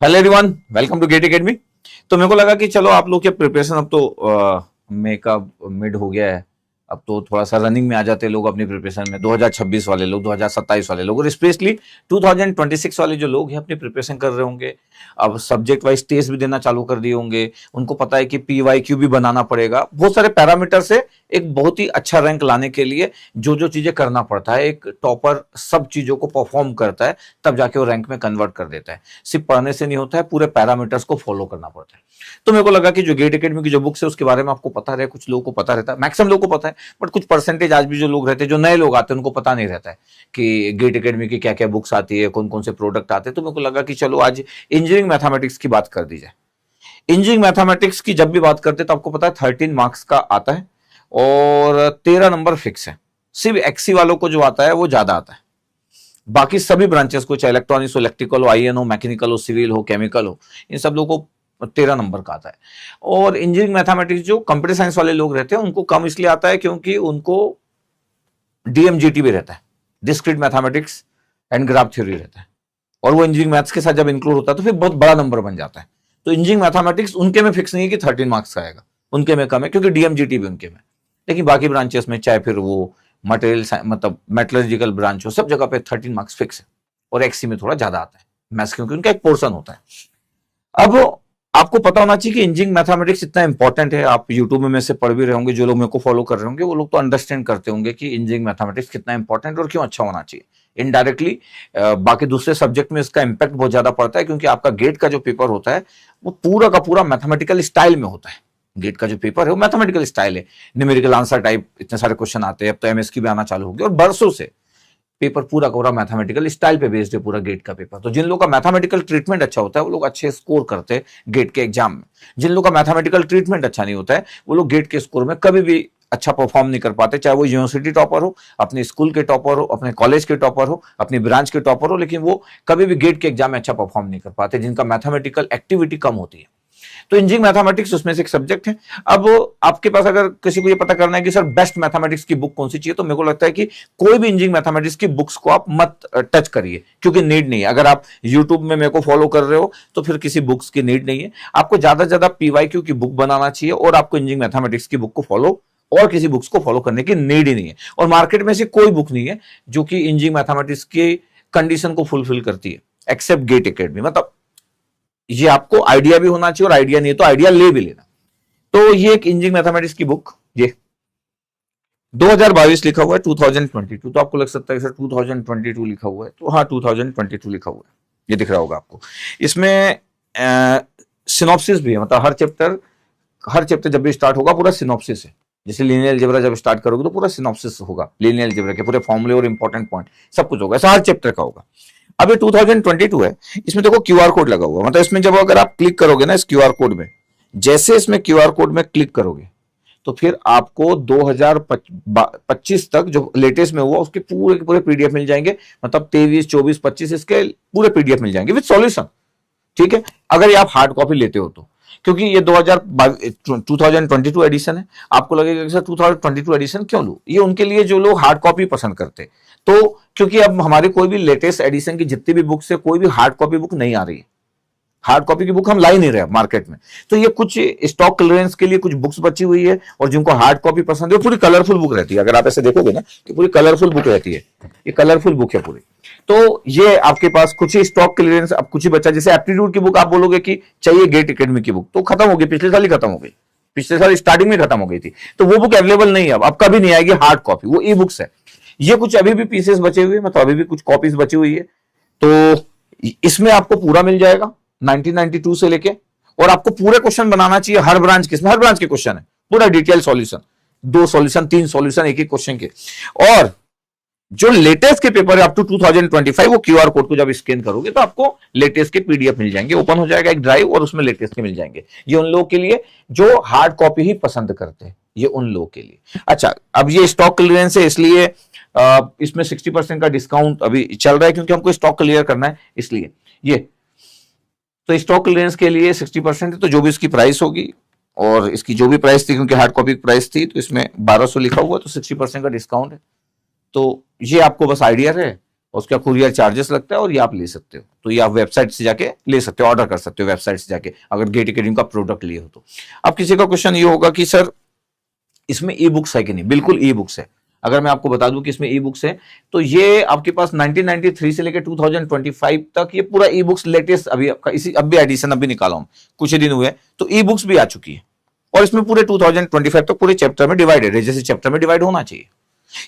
Hello everyone, welcome to GATE academy. तो मेरे को लगा कि चलो आप लोग के प्रिपरेशन अब तो मई का मिड हो गया है। अब तो थोड़ा सा रनिंग में आ जाते हैं लोग अपनी प्रिपरेशन में। 2026 वाले लोग, 2027 वाले लोग और स्पेशली 2026 वाले जो लोग हैं अपनी प्रिपरेशन कर रहे होंगे। अब सब्जेक्ट वाइज टेस्ट भी देना चालू कर दिए होंगे। उनको पता है कि PYQ भी बनाना पड़ेगा। बहुत सारे पैरामीटर से एक बहुत ही अच्छा रैंक लाने के लिए जो जो चीजें करना पड़ता है, एक टॉपर सब चीजों को परफॉर्म करता है, तब जाके वो रैंक में कन्वर्ट कर देता है। सिर्फ पढ़ने से नहीं होता है, पूरे पैरामीटर्स को फॉलो करना पड़ता है। तो मेरे को लगा कि जो गेट एकेडमी की जो बुक्स है उसके बारे में आपको पता रहे। कुछ लोगों को पता रहता है, मैक्सिमम लोगों को पता है, बट कुछ परसेंटेज आज भी जो लोग रहते हैं, जो नए लोग आते हैं, उनको पता नहीं रहता है कि गेट एकेडमी की क्या क्या बुक्स आती है, कौन कौन से प्रोडक्ट आते हैं। तो मेरे को लगा कि चलो आज इंजीनियरिंग मैथमेटिक्स की बात कर दी जाए। इंजीनियरिंग मैथमेटिक्स की जब भी बात करते हैं तो आपको पता है 13 मार्क्स का आता है और 13 नंबर फिक्स है। सिर्फ एक्सी वालों को जो आता है वो ज्यादा आता है। बाकी सभी ब्रांचेस को, चाहे इलेक्ट्रॉनिक्स हो, इलेक्ट्रिकल हो, IN हो, मैकेनिकल हो, सिविल हो, केमिकल हो, इन सब लोगों को 13 नंबर का आता है। और इंजीनियरिंग मैथमेटिक्स जो कंप्यूटर साइंस वाले लोग रहते हैं उनको कम इसलिए आता है क्योंकि उनको DMGT भी रहता है, discrete mathematics and graph theory रहता है। और वो इंजीनियरिंग मैथ्स के साथ जब इंक्लूड होता है तो फिर बहुत बड़ा नंबर बन जाता है। तो इंजीनियरिंग मैथमेटिक्स उनके में फिक्स नहीं है कि 13 मार्क्स का आएगा, उनके में कम है क्योंकि DMGT भी उनके में। लेकिन बाकी ब्रांचेस में, चाहे फिर वो मटेरियल मतलब मेटलर्जिकल ब्रांच हो, सब जगह पे 13 मार्क्स फिक्स है। और एक्सी में थोड़ा ज्यादा आता है मैथ्स, क्योंकि उनका एक पोर्शन होता है। अब आपको पता होना चाहिए कि इंजीनियरिंग मैथमेटिक्स इतना इंपॉर्टेंट है। आप यूट्यूब में से पढ़ भी रहे होंगे, जो लोग मेरे को फॉलो कर रहे होंगे वो लोग तो अंडरस्टैंड करते होंगे कि इंजीनियरिंग मैथमेटिक्स कितना इंपॉर्टेंट और क्यों अच्छा होना चाहिए। इनडायरेक्टली बाकी दूसरे सब्जेक्ट में इसका इंपैक्ट बहुत ज्यादा पड़ता है, क्योंकि आपका गेट का जो पेपर होता है वो पूरा का पूरा मैथमेटिकल स्टाइल में होता है। गेट का जो पेपर है वो मैथमेटिकल स्टाइल है, न्यूमेरिकल आंसर टाइप, इतने सारे क्वेश्चन आते हैं। अब तो MSQ भी आना चालू हो गया और बरसों से पेपर पूरा का पूरा मैथमेटिकल स्टाइल पे बेस्ड है, पूरा गेट का पेपर। तो जिन लोगों का मैथमेटिकल ट्रीटमेंट अच्छा होता है वो लोग अच्छे स्कोर करते हैं गेट के एग्जाम में। जिन लोगों का मैथमेटिकल ट्रीटमेंट अच्छा नहीं होता है वो लोग गेट के स्कोर में कभी भी अच्छा परफॉर्म नहीं कर पाते, चाहे वो यूनिवर्सिटी टॉपर हो, अपने स्कूल के टॉपर हो, अपने कॉलेज के टॉपर हो, अपनी ब्रांच के टॉपर हो, लेकिन वो कभी भी गेट के एग्जाम में अच्छा परफॉर्म नहीं कर पाते जिनका मैथमेटिकल एक्टिविटी कम होती है। तो इंजीनियरिंग मैथमेटिक्स उसमें से एक सब्जेक्ट है। अब आपके पास अगर किसी को ये पता करना है कि सर बेस्ट मैथमेटिक्स की बुक कौन सी चाहिए, तो मेरे को लगता है कि कोई भी इंजीनियरिंग मैथमेटिक्स की बुक्स को आप मत टच करिए, क्योंकि नीड नहीं है। अगर आप यूट्यूब में मेरे को फॉलो कर रहे हो तो फिर किसी बुक्स की नीड नहीं है। आपको ज्यादा से ज्यादा PYQ की बुक बनाना चाहिए और आपको इंजीनियरिंग मैथमेटिक्स की बुक को फॉलो, और किसी बुक्स को फॉलो करने की नीड ही नहीं है। और मार्केट में से कोई बुक नहीं है जो कि इंजीनियरिंग मैथमेटिक्स की कंडीशन को फुलफिल करती है, एक्सेप्ट गेट एकेडमी। मतलब ये आपको आइडिया भी होना चाहिए, और आइडिया नहीं है तो आइडिया ले भी लेना। तो ये एक इंजीनियरिंग मैथमेटिक्स की बुक, ये 2022 लिखा हुआ है, 2022। तो आपको लग सकता है सर 2022 लिखा हुआ है, तो हाँ 2022 लिखा हुआ है, ये दिख रहा होगा आपको। इसमें सिनॉप्सिस भी है, मतलब हर चैप्टर जब भी स्टार्ट होगा पूरा सिनॉप्सिस है। जैसे लीनियर अलजेब्रा जब स्टार्ट करोगे तो पूरा सिनॉप्सिस होगा, लीनियर अलजेब्रा के पूरे फॉर्मूले और इंपॉर्टेंट पॉइंट सब कुछ होगा, ऐसा हर चैप्टर का होगा। अब ये 2022 है, इसमें देखो QR कोड लगा हुआ, मतलब इसमें जब अगर आप क्लिक करोगे ना इस QR कोड में, जैसे इसमें QR कोड में क्लिक करोगे तो फिर आपको 2025 तक जो लेटेस्ट में हुआ उसके पूरे के पूरे PDF मिल जाएंगे। मतलब 23, 24, 25 इसके पूरे PDF मिल जाएंगे विद सॉल्यूशन। ठीक है, अगर ये आप हार्ड कॉपी लेते हो तो, क्योंकि ये 2022 एडिशन है। आपको लगेगा कि सर 2022 एडिशन क्यों लूं, ये उनके लिए जो लोग हार्ड कॉपी पसंद करते। तो क्योंकि अब हमारे कोई भी लेटेस्ट एडिशन की जितनी भी बुक्स है, कोई भी हार्ड कॉपी बुक नहीं आ रही है। हार्ड कॉपी की बुक हम ला ही नहीं रहे मार्केट में। तो ये कुछ स्टॉक क्लियरेंस के लिए कुछ बुक्स बची हुई है, और जिनको हार्ड कॉपी पसंद है पूरी कलरफुल बुक रहती है। अगर आप ऐसे देखोगे ना कि पूरी कलरफुल बुक रहती है, ये कलरफुल बुक है पूरी। तो ये आपके पास कुछ ही स्टॉक क्लियरेंस, अब कुछ ही बचा। जैसे एप्टीट्यूड की बुक आप बोलोगे कि चाहिए गेट एकेडमी की बुक, तो खत्म हो गई, पिछले साल ही खत्म हो गई, पिछले साल स्टार्टिंग में खत्म हो गई थी। तो वो बुक अवेलेबल नहीं है, अब कभी नहीं आएगी हार्ड कॉपी, वो ई बुक्स है। ये कुछ अभी भी पीसेस बचे हुए, मतलब अभी भी कुछ कॉपीज बची हुई है। तो इसमें आपको पूरा मिल जाएगा 1992 से लेके, और आपको पूरे क्वेश्चन बनाना चाहिए हर ब्रांच के। इसमें हर ब्रांच के क्वेश्चन है, पूरा डिटेल सॉल्यूशन, 2 सॉल्यूशन 3 सॉल्यूशन एक एक क्वेश्चन के। और जो लेटेस्ट के पेपर है अप टू 2025, वो QR कोड को जब स्कैन करोगे तो आपको लेटेस्ट के PDF मिल जाएंगे, ओपन हो जाएगा एक ड्राइव और उसमें लेटेस्ट के मिल जाएंगे। ये उन लोगों के लिए जो हार्ड कॉपी ही पसंद करते हैं, ये उन लोगों के लिए। अच्छा, अब ये स्टॉक क्लियरेंस है, इसलिए इसमें 60% का डिस्काउंट अभी चल रहा है, क्योंकि हमको स्टॉक क्लियर करना है इसलिए ये। तो स्टॉक क्लियरेंस के लिए 60% है, तो जो भी इसकी प्राइस होगी, और इसकी जो भी प्राइस थी, क्योंकि हार्ड कॉपी की प्राइस थी, तो इसमें 1200 लिखा हुआ, तो 60% का डिस्काउंट है। तो ये आपको बस आइडिया है उसका कुरियर चार्जेस लगता है और ये आप ले सकते हो। तो ये आप वेबसाइट से जाके ले सकते हो, ऑर्डर कर सकते हो वेबसाइट से जाके, अगर गेट एकेडमी का प्रोडक्ट लिए हो तो। अब किसी का क्वेश्चन ये होगा कि सर इसमें ई बुक्स है कि नहीं? बिल्कुल ई बुक्स है। अगर मैं आपको बता दूं कि इसमें ई बुक्स है, तो ये आपके पास 1993 से लेकर 2025 तक ये पूरा ई बुक्स लेटेस्ट अभी आपका इसी अब भी एडिशन अभी निकाला हूं, कुछ ही दिन हुए, तो ई बुक्स भी आ चुकी है। और इसमें पूरे 2025 तक पूरे चैप्टर में डिवाइडेड है, जैसे चैप्टर में डिवाइड होना चाहिए।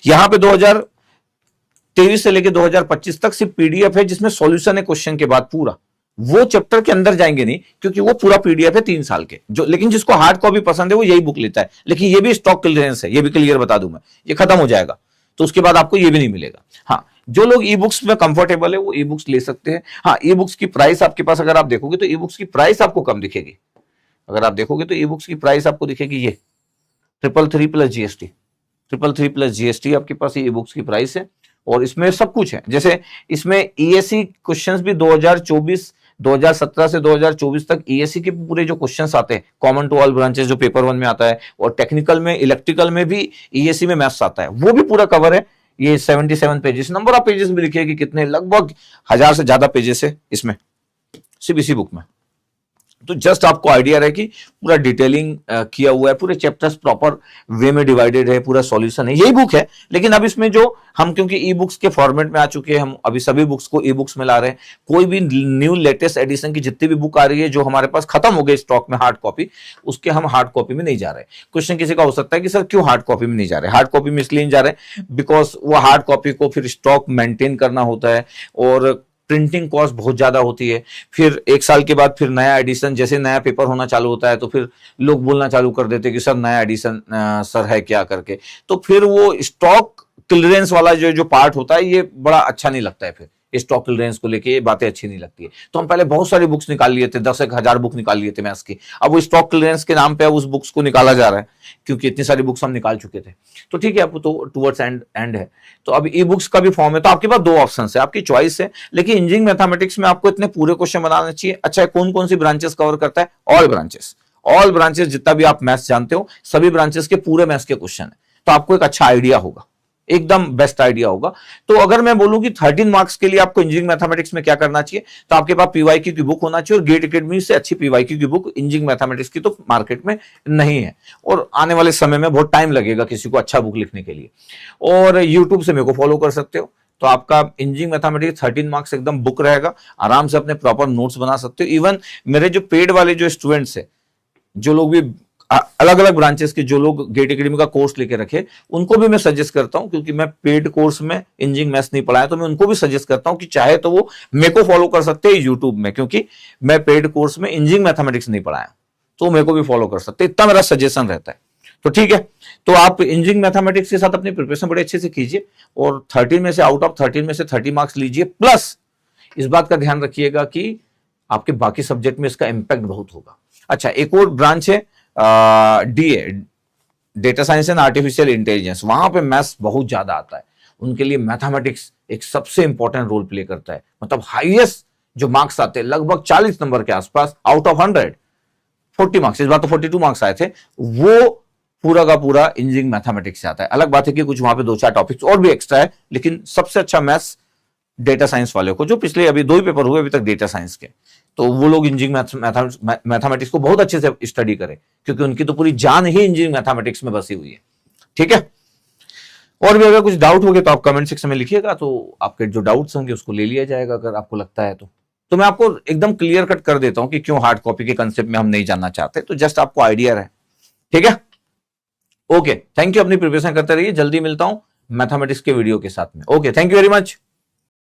यहां पे 2023 से लेकर 2025 तक सिर्फ पीडीएफ है, जिसमें सॉल्यूशन है क्वेश्चन के बाद पूरा। वो चैप्टर के अंदर जाएंगे नहीं, क्योंकि वो पूरा पीडीएफ है 3 साल के। जो लेकिन जिसको हार्ड कॉपी पसंद है वो यही बुक लेता है। लेकिन ये भी स्टॉक क्लियरेंस है, ये भी क्लियर बता दूं मैं, ये खत्म हो जाएगा तो उसके बाद आपको ये भी नहीं मिलेगा। हाँ, जो लोग ई बुक्स में कंफर्टेबल है वो ई बुक्स ले सकते हैं। हाँ, ई बुक्स की प्राइस आपके पास अगर आप देखोगे तो ई बुक्स की प्राइस आपको कम दिखेगी। अगर आप देखोगे तो ई बुक्स की प्राइस आपको दिखेगी ये 333 प्लस जीएसटी, 333 प्लस जीएसटी आपके पास ई बुक्स की प्राइस है। और इसमें सब कुछ है, जैसे इसमें ईएससी क्वेश्चंस भी 2017 से 2024 तक ईएससी के पूरे जो क्वेश्चंस आते हैं, कॉमन टू ऑल ब्रांचेस जो पेपर 1 में आता है, और टेक्निकल में, इलेक्ट्रिकल में भी ईएससी में मैथ्स आता है, वो भी पूरा कवर है। ये 77 पेजेस, नंबर ऑफ पेजेस भी लिखे कि कितने, लगभग 1000 से ज्यादा पेजेस है इसमें सिर्फ इसी बुक में। तो जस्ट आपको आइडिया रहे कि पूरा डिटेलिंग किया हुआ है, पूरे चैप्टर्स प्रॉपर वे में डिवाइडेड है, पूरा सॉल्यूशन है, यही बुक है। लेकिन अब इसमें जो हम, क्योंकि ई बुक्स के फॉर्मेट में आ चुके हैं, हम अभी सभी बुक्स को ई बुक्स में ला रहे हैं। कोई भी न्यू लेटेस्ट एडिशन की जितनी भी बुक आ रही है जो हमारे पास खत्म हो गई स्टॉक में हार्ड कॉपी, उसके हम हार्ड कॉपी में नहीं जा रहे। क्वेश्चन किसी का हो सकता है कि सर क्यों हार्ड कॉपी में नहीं जा रहे? हार्ड कॉपी में इसलिए नहीं जा रहे बिकॉज वो हार्ड कॉपी को फिर स्टॉक मेंटेन करना होता है, और प्रिंटिंग कॉस्ट बहुत ज्यादा होती है। फिर 1 साल के बाद फिर नया एडिशन, जैसे नया पेपर होना चालू होता है तो फिर लोग बोलना चालू कर देते कि सर नया एडिशन सर है क्या करके। तो फिर वो स्टॉक क्लियरेंस वाला जो पार्ट होता है, ये बड़ा अच्छा नहीं लगता है। फिर स्टॉक क्लियरेंस को लेके ये बातें अच्छी नहीं लगती है। तो हम पहले बहुत सारी बुक्स निकाल लिए थे, 10,000 बुक निकाल लिए थे मैथ्स की। अब वो स्टॉक क्लियरेंस के नाम पे उस बुक्स को निकाला जा रहा है, क्योंकि इतनी सारी बुक्स हम निकाल चुके थे। तो ठीक है, अब तो टुवर्ड्स एंड है, तो अब ई बुक्स का भी फॉर्म है। तो आपके पास 2 ऑप्शन है, आपकी चॉइस है। लेकिन इंजीनियरिंग मैथमेटिक्स में आपको इतने पूरे क्वेश्चन बनाना चाहिए। अच्छा, कौन कौन सी ब्रांचेस कवर करता है? ऑल ब्रांचेस, जितना भी आप मैथ्स जानते हो सभी ब्रांचेस के पूरे मैथ्स के क्वेश्चन है। तो आपको एक अच्छा आइडिया होगा, एकदम बेस्ट आइडिया होगा। तो अगर मैं बोलूं कि 13 मार्क्स के लिए आपको इंजीनियरिंग मैथमेटिक्स में क्या करना चाहिए, तो आपके पास पीवाईक्यू की बुक होना चाहिए। और गेट एकेडमी से अच्छी पीवाईक्यू की बुक इंजीनियरिंग मैथमेटिक्स की तो मार्केट में नहीं है, और आने वाले समय में बहुत टाइम लगेगा किसी को अच्छा बुक लिखने के लिए। और यूट्यूब से मेरे को फॉलो कर सकते हो, तो आपका इंजीनियरिंग मैथमेटिक्स 13 मार्क्स एकदम बुक रहेगा, आराम से अपने प्रॉपर नोट्स बना सकते हो। इवन मेरे जो पेड वाले जो स्टूडेंट्स है, जो लोग भी अलग अलग ब्रांचेस के जो लोग गेट एकेडमी का कोर्स लेके रखे, उनको भी मैं सजेस्ट करता हूं, क्योंकि मैं पेड कोर्स में इंजीनियरिंग मैथ्स नहीं पढ़ाया, तो मैं उनको भी सजेस्ट करता हूं कि चाहे तो वो मेरे को फॉलो कर सकते हैं यूट्यूब में, क्योंकि मैं पेड कोर्स में इंजीनियरिंग मैथमेटिक्स नहीं पढ़ाया, तो मेरे को भी फॉलो कर सकते हैं। इतना मेरा सजेशन रहता है। तो ठीक है, तो आप इंजीनियरिंग मैथमेटिक्स के साथ अपनी प्रिपरेशन बड़े अच्छे से कीजिए, और 13 में से आउट ऑफ 13 में से 30 मार्क्स लीजिए। प्लस इस बात का ध्यान रखिएगा कि आपके बाकी सब्जेक्ट में इसका इंपैक्ट बहुत होगा। अच्छा, एक और ब्रांच है DA, data science and artificial intelligence. वहां पे मैथ्स बहुत ज्यादा आता है, उनके लिए मैथमेटिक्स एक सबसे इंपॉर्टेंट रोल प्ले करता है। मतलब हाईएस्ट जो मार्क्स आते हैं लगभग 40 नंबर के आसपास, आउट ऑफ 100 40 मार्क्स, इस बार तो 42 मार्क्स आए थे, वो पूरा का पूरा इंजीनियरिंग मैथमेटिक्स से आता है। अलग बात है कि कुछ वहां पे 2-4 टॉपिक्स और भी एक्स्ट्रा है, लेकिन सबसे अच्छा मैथ्स डेटा साइंस वाले को, जो पिछले अभी 2 ही पेपर हुए अभी तक डेटा साइंस के, तो वो लोग इंजीनियरिंग मैथमेटिक्स को बहुत अच्छे से स्टडी करें, क्योंकि उनकी तो पूरी जान ही इंजीनियरिंग मैथमेटिक्स में बसी हुई है। ठीक है, और भी अगर कुछ डाउट हो गए तो आप कमेंट सेक्शन में लिखिएगा, तो आपके जो डाउट्स होंगे उसको ले लिया जाएगा अगर आपको लगता है तो मैं आपको एकदम क्लियर कट कर देता हूं कि क्यों हार्ड कॉपी के कंसेप्ट में हम नहीं जानना चाहते, तो जस्ट आपको आइडिया रहे। ठीक है, ओके, थैंक यू। अपनी प्रिपरेशन करते रहिए, जल्दी मिलता हूं मैथमेटिक्स के वीडियो के साथ में। Okay, thank you very much.